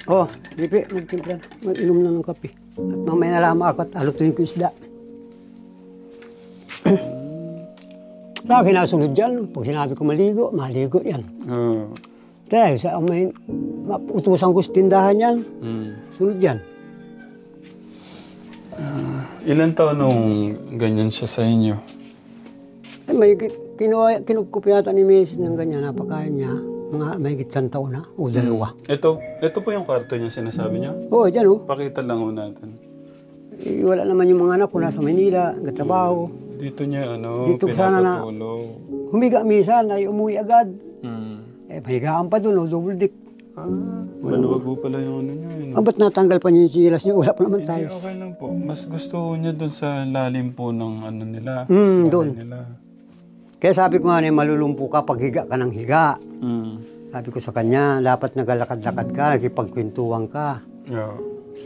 Oh, Lipi, magtimpla na. Mag-inom na ng kape. At mamaya na lang ako at alutuin ko isda. Kaya kinasunod dyan. Pag sinabi ko maligo yan. Dahil sa may utusan ko sa tindahan yan, sunod yan. Ilan taon nung ganyan siya sa inyo? Ay, may kinupkup yata ni Mrs. ng ganyan, napakain niya. Mga may gitsan taon na, o dalawa. Ito po yung kwarto niya sinasabi niya? Oo, dyan o. Pakita lang ho natin. Eh, wala naman yung mga anak ko nasa Manila, nagtatrabaho. Dito niya Dito sana na humiga minsan ay umuwi agad. Eh, mahigaan pa doon, double dick. Maluwag po pala yung ano niya. Ba't natanggal pa niyo yung chilas niyo? Wala pa naman tayo. Okay lang po. Mas gusto niya doon sa lalim po ng ano nila. Doon. Kaya sabi ko nga malulumpo ka pag higa ka ng higa. Sabi ko sa kanya, dapat nagalakad-lakad ka, nakipagkwentuhan ka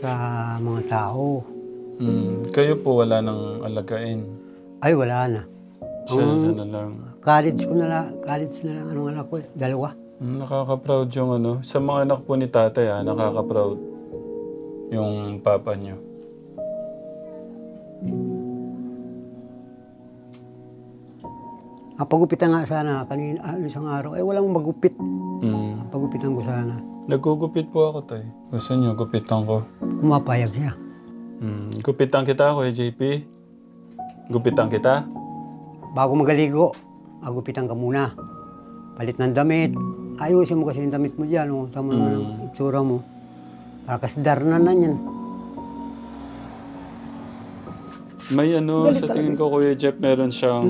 sa mga tao. Kayo po wala nang alagain? Ay, wala na. Siya na lang. College na lang, anong anak ko, 2. Nakaka-proud yung ano. Sa mga anak po ni tatay nakaka-proud yung papa niyo. Pagupitan nga sana kanina, isang araw. Walang magupit. Pagupitan ko sana. Nagugupit po ako, tay. Gusto niyo, gupitan ko. Pumapayag siya. Gupitan kita, Kuya JP. Gupitan kita. Bago magaligo, magupitan ka muna. Palit ng damit. Ayusin mo kasi yung damit mo dyan. Tama naman ang itsura mo. Para kasdar na yan. May sa tingin ko, Kuya Jeff, meron siyang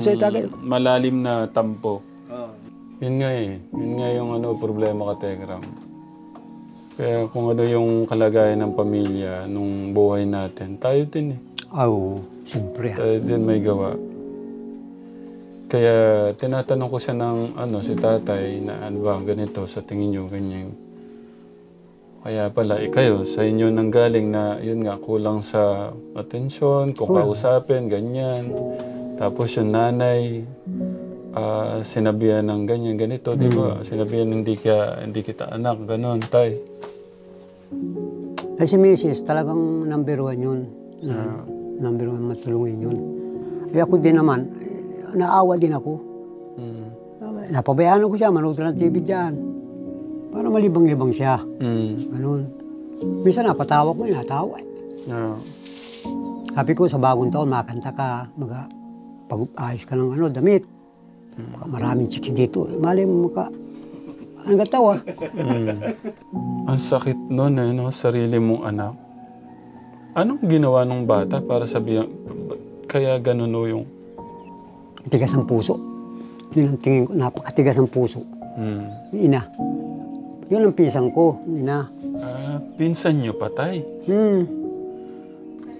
malalim na tampo. Yun nga Yun nga yung problema ka, Tegram. Kaya kung ano yung kalagayan ng pamilya nung buhay natin, tayo din siyempre. Tayo din may gawa. Kaya tinatanong ko siya ng si tatay na ganito sa tingin nyo, ganyan. Kaya pala, kayo, sa inyo nanggaling na, yun nga, kulang sa atensyon, kung kausapin, ganyan. Tapos yung nanay, sinabihan ng ganyan, ganito, di ba? Sinabihan hindi kita anak, ganon, tay. Ay si Mrs. talagang number 1 yun. Number 1 matulungin yun. Ay ako din naman, naawa din ako. Napabayaan ko siya, manood ng TV dyan. Para malibang-libang siya. Ganun. Minsan napatawa ko, natawa. Sabi ko, sa bagong taon, makanta ka, pag-ayos ka ng damit. Maraming chicks dito. Malay mo ang gatawa. Ang sakit nun sarili mong anak. Anong ginawa ng bata para sabihin, kaya ganun yung... Tigas ang puso. Yun ang tingin ko, napakatigas ang puso. Ina. Yun ang pisang ko, ina. Pinsan niyo patay? Yun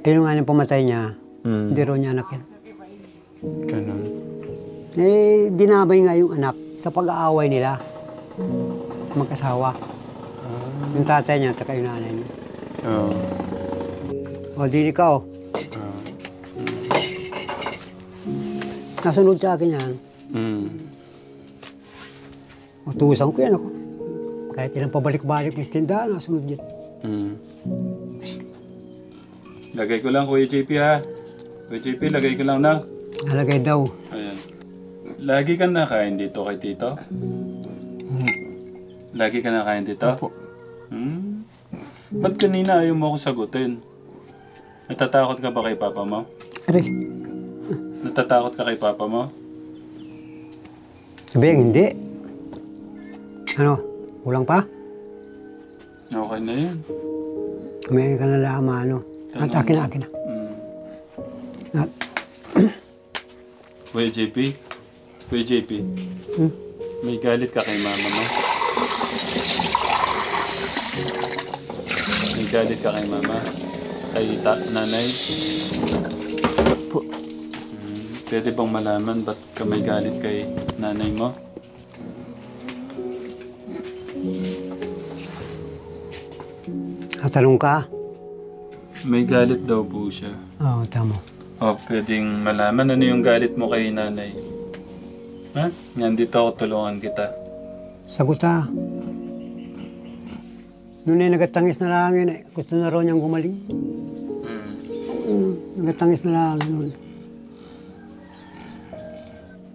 nga yung pamatay niya, hindi rin niya anak yan. Ganun. Dinabay nga yung anak sa pag-aaway nila. Mag-asawa. Yung tatay niya at yung nanay niya. Di ikaw. Nasunod sa akin yan. Utusan ko yan ako. Kahit ilang pabalik-balik ng tindahan, nasunod yan. Lagay ko lang, Kuya JP, ha? Kuya JP, lagay ko lang na. Nalagay daw. Ayan. Lagi ka nakain dito kay Tito? Lagi ka nakain dito? Opo. Ba't kanina ayaw mo ako sagutin? Natatakot ka ba kay Papa mo? Aray. Natatakot ka kay Papa mo? Sabihin, hindi. Kulang pa? Okay na yun. May ka na laman, At akin na. Kuya JP? May galit ka kay mama mo? May galit ka kay mama? Kay nanay? Po. Pwede bang malaman ba't ka may galit kay nanay mo? Tanong ka? May galit daw po siya. Oo, tama. Pwedeng malaman ano yung galit mo kay nanay. Nandito ako, tulungan kita. Sagot ha. Noon ay nagatangis na lang yun eh. Gusto na raw niyang gumaling. Nagatangis na lang noon.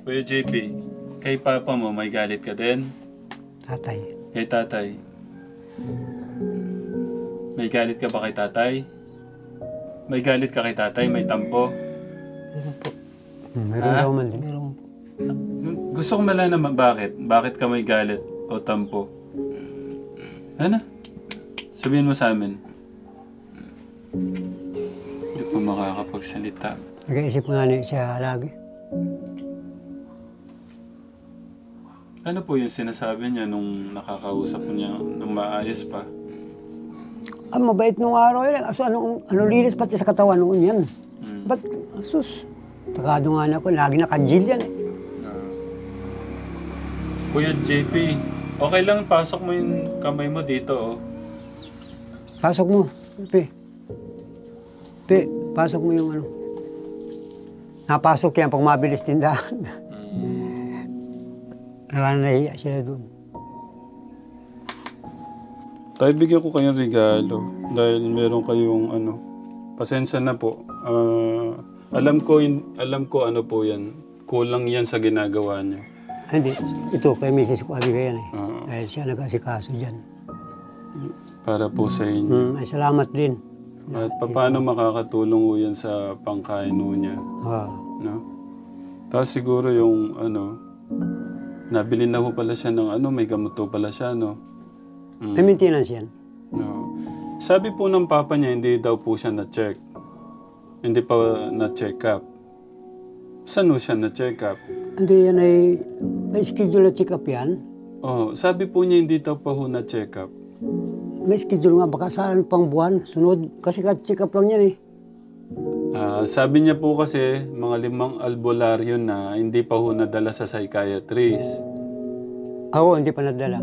Kuya JP, kay papa mo may galit ka din? Tatay. Kay tatay? May galit ka ba kay tatay? May galit ka kay tatay? May tampo? Meron po. Meron daw man din. Meron po. Gusto ko malaman bakit. Bakit ka may galit o tampo? Ano? Sabihin mo sa amin. Hindi po makakapagsalita. Nag-iisip nga niya siya lagi. Ano po yung sinasabi niya nung nakakausap niya nung maayos pa? Mabait nung araw yun. So, ano linis pati sa katawan noon yan. Ba't, sus, takado nga na ako. Lagi nakajil yan eh. Kuya JP, okay lang pasok mo yung kamay mo dito oh. Pasok mo. Pe, pasok mo yung ano. Napasok yan pag mabilis tindahan. Nahiya sila doon. Tayo bigyan ko kayong regalo dahil meron kayong ano. Pasensya na po. Alam ko ano po yan. Kulang yan sa ginagawa niyo. Hindi, ito kay Mrs. ko abigay yan eh. Dahil siya nag-asikaso dyan. Para po sa inyo. Ay, salamat din. At paano makakatulong po yan sa pangkain po niya? No? Tapos siguro yung ano, nabili na po pala siya ng ano, may gamot po pala siya, no? May maintenance yan. No. Sabi po ng papa niya, hindi daw po siya na-check. Hindi pa na-check up. Saan po siya na-check up? Hindi yan ay, may schedule na check up yan. Oh, sabi po niya hindi daw pa ho na-check up. May schedule nga, baka saan pang buwan, sunod. Kasi ka-check up lang yan eh. Sabi niya po kasi, mga 5 albularyo na hindi pa ho nadala sa psychiatrist. Ako, hindi pa nadala.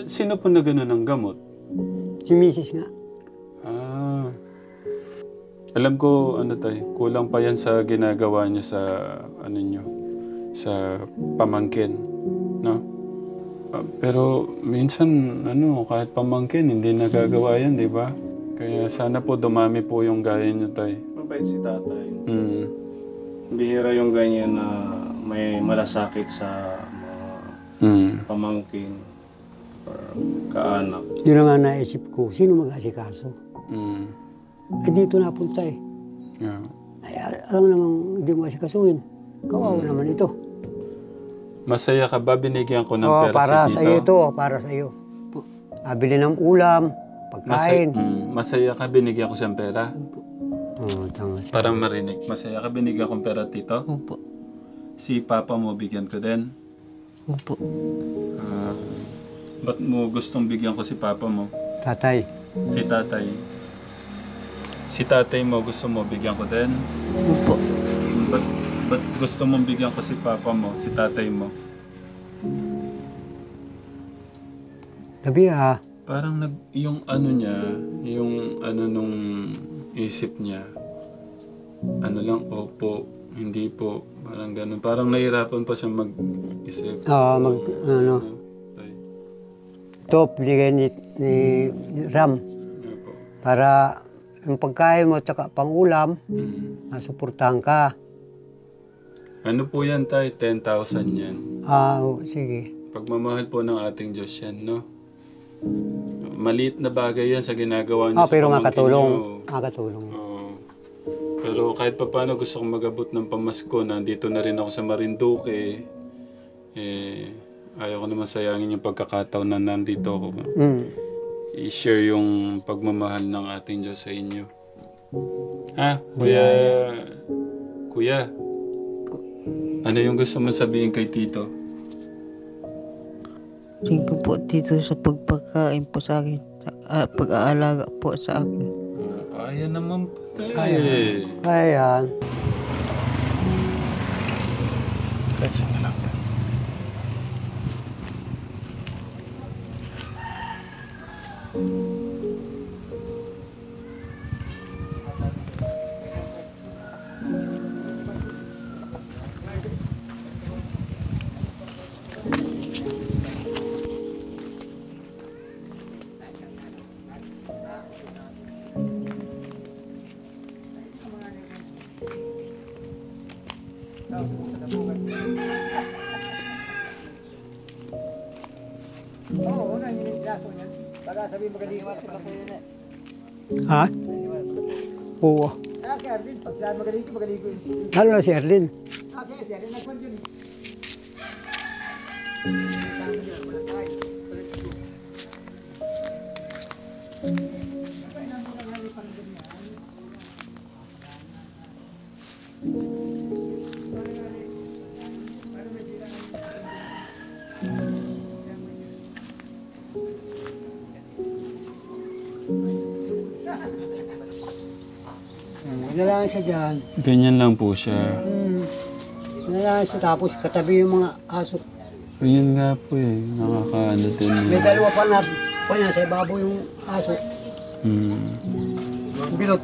Sino po na gano'n ng gamot? Si Mrs. nga. Alam ko, ano tayo, kulang pa yan sa ginagawa niyo sa, ano niyo, sa pamangkin, no? Pero minsan, ano, kahit pamangkin, hindi nagagawa yan, di ba? Kaya sana po dumami po yung gaya niyo tayo. Mabait si tatay. Bihira yung ganyan na may malasakit sa mga pamangkin or kaanak. Yun nga naisip ko, sino mag-asikaso? Eh dito napunta eh. Yeah. Ay, alam namang hindi mo asikasuhin. Kawawa naman ito. Masaya ka ba? Binigyan ko ng pera para si sa iyo ito, para sa iyo. Bili ng ulam, pagkain. Masaya ka? Binigyan ko siyang pera? Tama. Para marinig. Masaya ka? Binigyan kong pera, tito? Opo. Si papa mo, bigyan ko din? Opo. Ba't mo gustong bigyan ko si papa mo? Tatay. Si tatay. Si tatay mo, gusto mo bigyan ko din? Opo. Ba't gusto mong bigyan ko si papa mo, si tatay mo? Tabi Parang yung ano niya, yung ano nung isip niya, ano lang, opo, hindi po, parang ganun. Parang nahihirapan pa siya mag-isip. ano. Ito, binigay ni Ram. Opo. Para yung pagkain mo at saka pang-ulam, masuportahan ka. Ano po yan, tay? 10,000 yan. Sige. Pagmamahal po ng ating Diyos yan, no? Maliit na bagay yan sa ginagawa niyo sa Pero pamangkin makatulong. niyo. Makatulong. Oo. Pero kahit pa paano gusto kong mag-abot ng pamasko, nandito na rin ako sa Marinduque. Ayaw ko naman sayangin yung pagkakataon na nandito ako. I-share yung pagmamahal ng ating Diyos sa inyo. Kuya, ano yung gusto mo sabihin kay Tito? Thank you po dito sa pagpakain po sa akin. Pag-aalaga po sa akin. Kaya naman pala eh. Kaya yan. Kasi na lang. Ha? Oo. Lalo na si Erlin. Nalaan siya dyan. Ganyan lang po siya. Nalaan siya tapos katabi yung mga aso. Ayun nga po eh. Nakakaano din. May dalawa pa niya sa ibabaw yung aso. Bilot.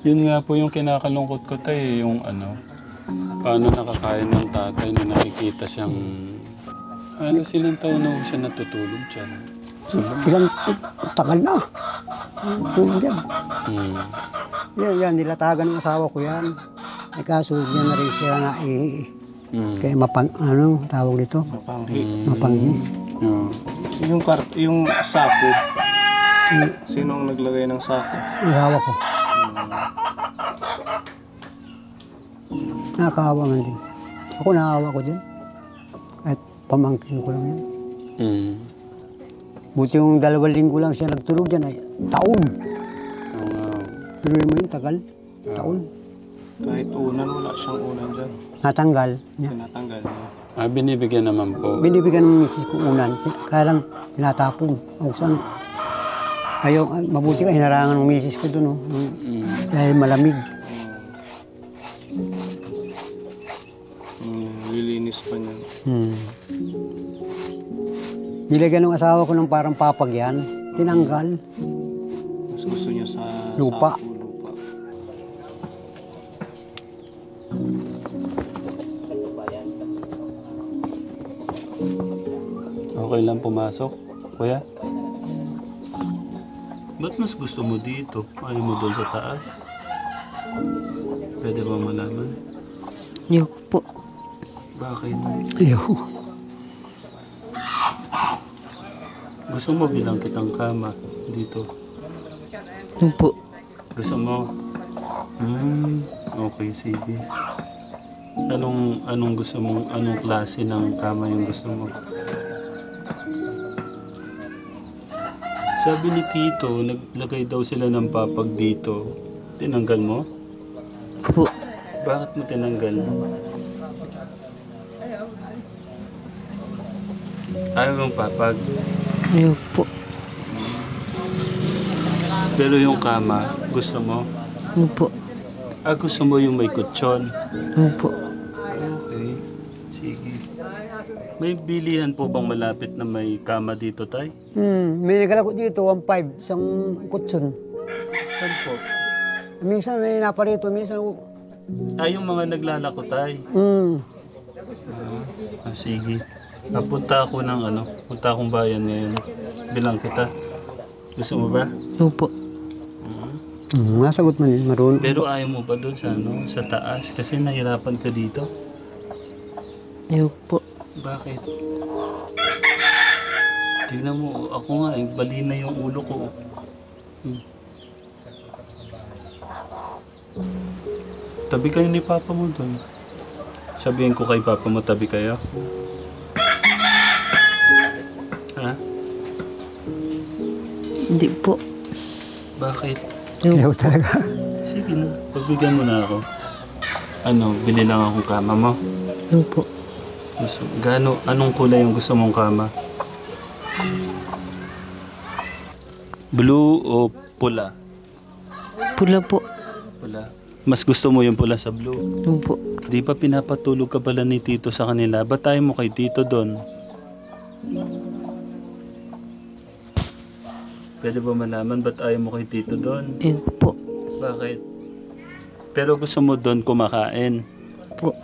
Yun nga po yung kinakalungkot ko tayo, yung ano, paano nakakain ng tatay na nakikita siyang, ano silang taon na siya natutulog dyan. Ilang tagal na. Tulog yan. Yan, nilatagan ng asawa ko yan. Ay kaso, yan na rin siya na kaya tawag dito? Mapanghi. Yung sako. Sino ang naglagay ng sako? Asawa ko. Nakakawa nga din. Ako nakakawa ko dyan. Kahit pamangkin ko lang yan. Buti yung 2 linggo lang siya nagtulog dyan ay taon. Pero mo yun, tagal. Taon. Kahit unan, wala siyang unan dyan. Natanggal niya. Tinatanggal niya. Binibigyan naman po. Binibigyan ng misis ko unan. Kaya lang tinatapon. O saan? Ayaw, mabuti ka, hinarangan ng misis ko doon. Dahil malamig. Lilinis pa niya. Nilagyan ng asawa ko ng parang papagyan. Tinanggal. Mas gusto niya sa Lupa. sako, lupa. Okay lang pumasok, kuya? Ba't mas gusto mo dito? Ayaw mo doon sa taas? Pwede ba malaman? Ayoko po. Bakit? Ayaw. Gusto mo bilang kitang kama dito? Ayun po. Gusto mo? Okay, sige. Anong gusto mo? Anong klase ng kama yung gusto mo? Sabi ni Tito, naglagay daw sila ng papag dito. Tinanggal mo? Po. Bakit mo tinanggal? Ayaw mong papag. Ayoko po. Pero yung kama, gusto mo? Ayun po. Gusto mo yung may kutsyon? Ayun po. Okay. Sige. May bilihan po bang malapit na may kama dito, tay? May nagala ko dito, 1.5, isang kutsun. Saan po? Minsan may naparito, minsan... Yung mga naglalako, tay. Sige. Punta ako ng punta akong bayan ngayon. Bilang kita. Gusto mo ba? Ayun po. Masagot man yun, marunong. Pero ayaw mo ba doon sa taas? Kasi nahirapan ka dito. Ayoko po. Bakit? Tingnan mo, ako nga, bali na yung ulo ko. Tabi kayo ni Papa mo doon. Sabihin ko kay Papa mo, tabi kayo. Ha? Hindi po. Bakit? Ayaw talaga. Sige na, pagbigyan mo na ako. Bili lang akong kama mo. Ayun po. Anong kulay yung gusto mong kama? Blue o pula? Pula po. Pula. Mas gusto mo yung pula sa blue? Ayun po. Di ba pinapatulog ka pala ni Tito sa kanila? Ba't tayo mo kay Tito doon? Pwede ba malaman ba't ayaw mo kay Tito doon? Ayoko po. Bakit? Pero gusto mo doon kumakain? Po.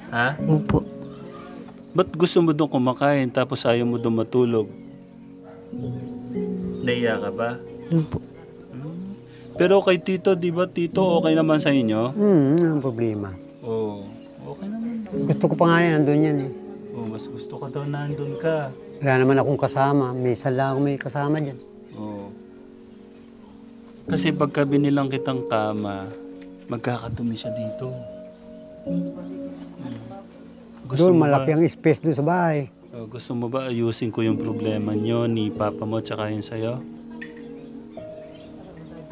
Ha? Ayun po. Ba't gusto mo doon kumakain tapos ayaw mo doon matulog? Naiya ka ba? Ayun po. Pero kay Tito, di ba Tito okay naman sa inyo? Ang problema. Oo. Okay naman. Gusto ko pa nga rin, nandun yan eh. Oh, mas gusto ko daw nandun ka. Wala naman akong kasama. Minsan lang ako may kasama dyan. Oo. Kasi pagka binilang kitang kama, magkakatumi siya dito. Doon, malaki ang space doon sa bahay. Gusto mo ba ayusin ko yung problema nyo ni Papa mo tsaka yung sa'yo?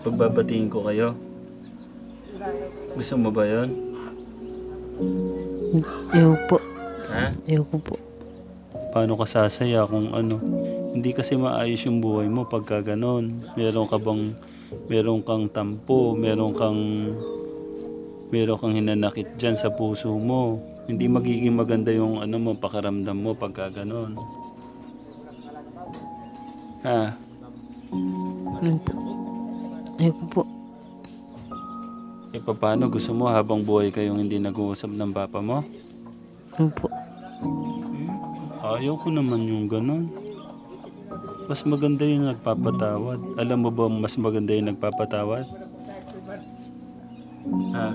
Pagbabatiin ko kayo? Gusto mo ba yun? Ewan po. Ha? Ewan ko po. Paano ka sasaya kung ano? Hindi kasi maayos yung buhay mo pagka ganon. Meron kang tampo, meron kang hinanakit dyan sa puso mo. Hindi magiging maganda yung pakiramdam mo pagka ganon. Ha? Ewan po. Ewan ko po. Paano gusto mo habang buhay kayong hindi nag-uusap ng papa mo? Ewan po. Ayaw ko naman yung ganon. Mas maganda yung nagpapatawad. Alam mo ba mas maganda yung nagpapatawad? Ha?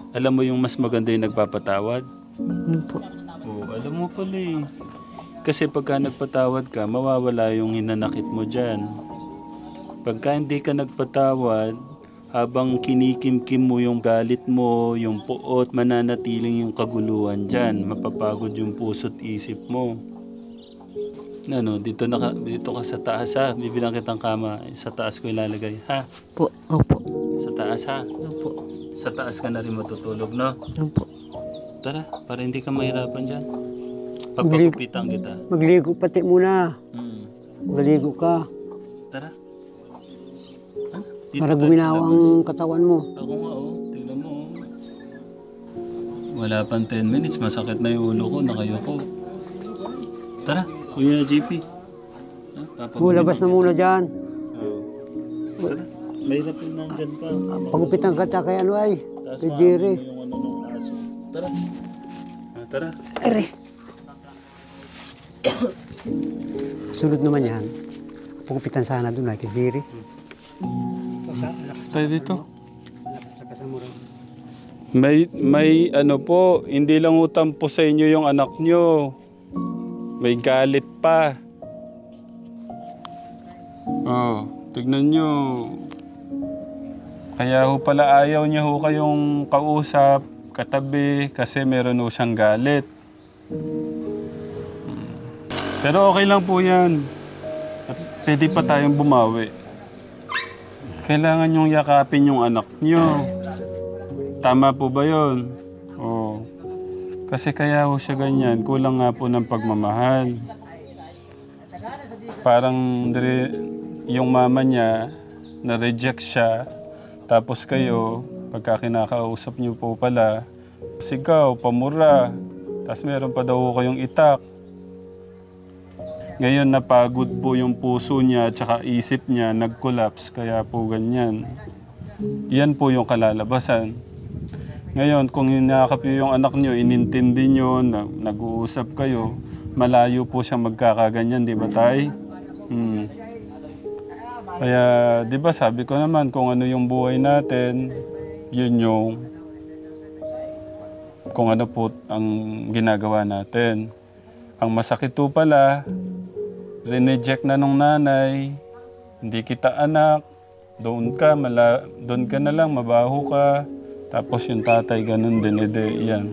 Alam mo yung mas maganda yung nagpapatawad? Ewan po. Oo, alam mo pala eh. Kasi pagka nagpatawad ka, mawawala yung hinanakit mo dyan. Pagka hindi ka nagpatawad, habang kinikimkim mo yung galit mo, yung puot, mananatiling yung kaguluhan dyan. Mapapagod yung puso't isip mo. Dito ka sa taas ha. Bibilang kitang kama. Sa taas ko ilalagay ha. Po. Opo. Sa taas ha. Opo. Sa taas ka na rin matutulog no? Opo. Tara, para hindi ka mahirapan dyan. Papagupitan kita. Magligo pati muna. Magligo ka. Tara. Para guminawa ang katawan mo. Ako nga tingnan mo Wala pang 10 minutes, masakit na yung ulo ko, nakayoko. Tara, Kuya JP. Labas na muna dyan. Tara, mahirap yung nandyan pa. Pagupitan ka ta kay kay Jerry. Yung ng aso. Tara. Tara. Ere. Sunod naman yan. Pagupitan sana doon kay Jerry. Tayo dito. May po, hindi lang utang po sa inyo yung anak nyo. May galit pa. Tignan nyo. Kaya ho pala ayaw niya ho kayong kausap, katabi, kasi meron ho siyang galit. Pero okay lang po yan. At pwede pa tayong bumawi. Kailangan niyong yakapin yung anak niyo. Tama po ba yun? Oo. Kasi kaya ho siya ganyan, kulang nga po ng pagmamahal. Parang yung mama niya, na-reject siya. Tapos kayo, pagka kinakausap niyo po pala, sigaw, pamura. Tapos meron pa daw kayong itak. Ngayon napagod po yung puso niya at saka isip niya, nag-collapse, kaya po ganyan. Yan po yung kalalabasan. Ngayon, kung hinakap yung anak niyo, inintindi niyo, nag-uusap kayo, malayo po siyang magkakaganyan, di ba tay? Kaya, di ba sabi ko naman, kung ano yung buhay natin, yun yung kung ano po ang ginagawa natin. Ang masakit po pala, rineject na nung nanay, hindi kita anak, doon ka na lang, mabaho ka. Tapos yung tatay ganun din, yan.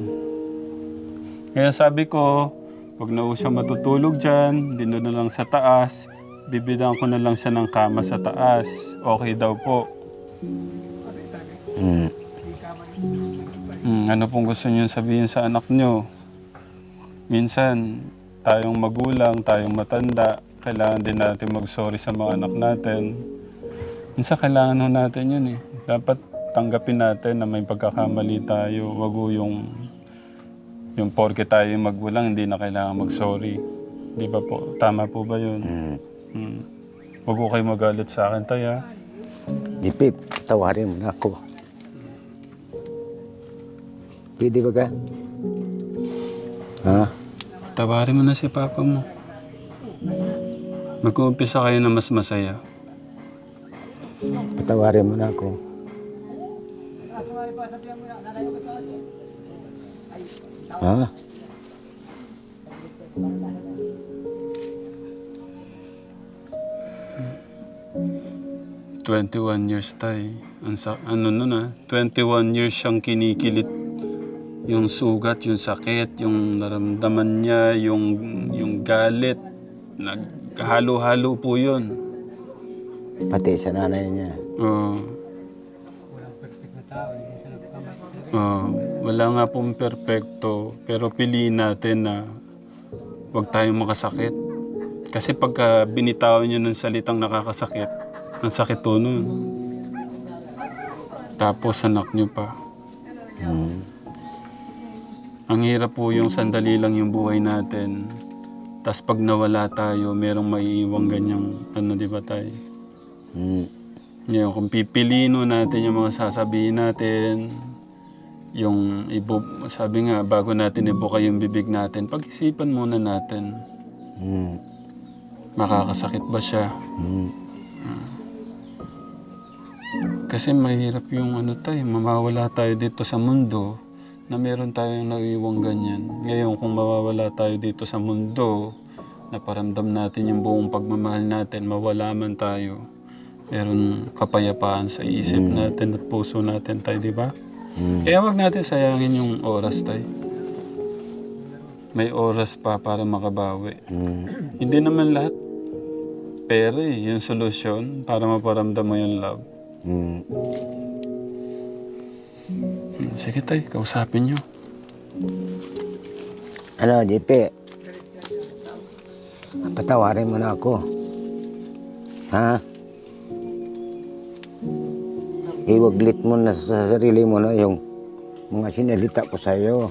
Kaya sabi ko, pag na siya matutulog dyan, dito na lang sa taas, bibidan ko na lang siya ng kama sa taas. Okay daw po. Ano pong gusto niyo sabihin sa anak niyo? Minsan, tayong magulang, tayong matanda, kailangan din natin mag-sorry sa mga anak natin. Minsan kailangan ho natin yun eh. Dapat tanggapin natin na may pagkakamali tayo. Wag ho yung porke tayo magulang, hindi na kailangan mag-sorry. Di ba po? Tama po ba yun? Wag ho kayo magalit sa akin, tay, ha? Di, Pip, tawarin mo na ako. Pwede ba ka? Ha? Tawarin mo na si papa mo. Mag-uumpisa kayo na mas masaya. Patawarin mo na ako. Ha? ...21 years tay. Ano nun 21 years siyang kinikilit. Yung sugat, yung sakit, yung naramdaman niya, yung galit. Naghalo-halo po yun. Pati sa nanay niya. Oo. Wala nga pong perpekto, pero piliin natin na huwag tayong makasakit. Kasi pagka binitawan niyo ng salitang nakakasakit, ang sakit to nun. Tapos anak niyo pa. Ang hirap po yung sandali lang yung buhay natin. Tapos pag nawala tayo, merong maiiwang ganyang, di ba tayo? Ngayon, kung pipiliin natin yung mga sasabihin natin, yung sabi nga, bago natin ibuka yung bibig natin, pag-isipan muna natin. Makakasakit ba siya? Kasi mahirap yung mamawala tayo dito sa mundo na meron tayong naiiwang ganyan. Ngayon, kung mawawala tayo dito sa mundo, na paramdam natin yung buong pagmamahal natin, mawala man tayo, meron kapayapaan sa isip natin at puso natin tayo, di ba? Kaya wag natin sayangin yung oras tayo. May oras pa para makabawi. Hindi naman lahat pera yung solusyon para maparamdam mo yung love. Sige tay, kausapin nyo. Ano, JP? Patawarin mo na ako. Ha? Iwaglit mo na sa sarili mo na yung mga sinalita ko sa'yo.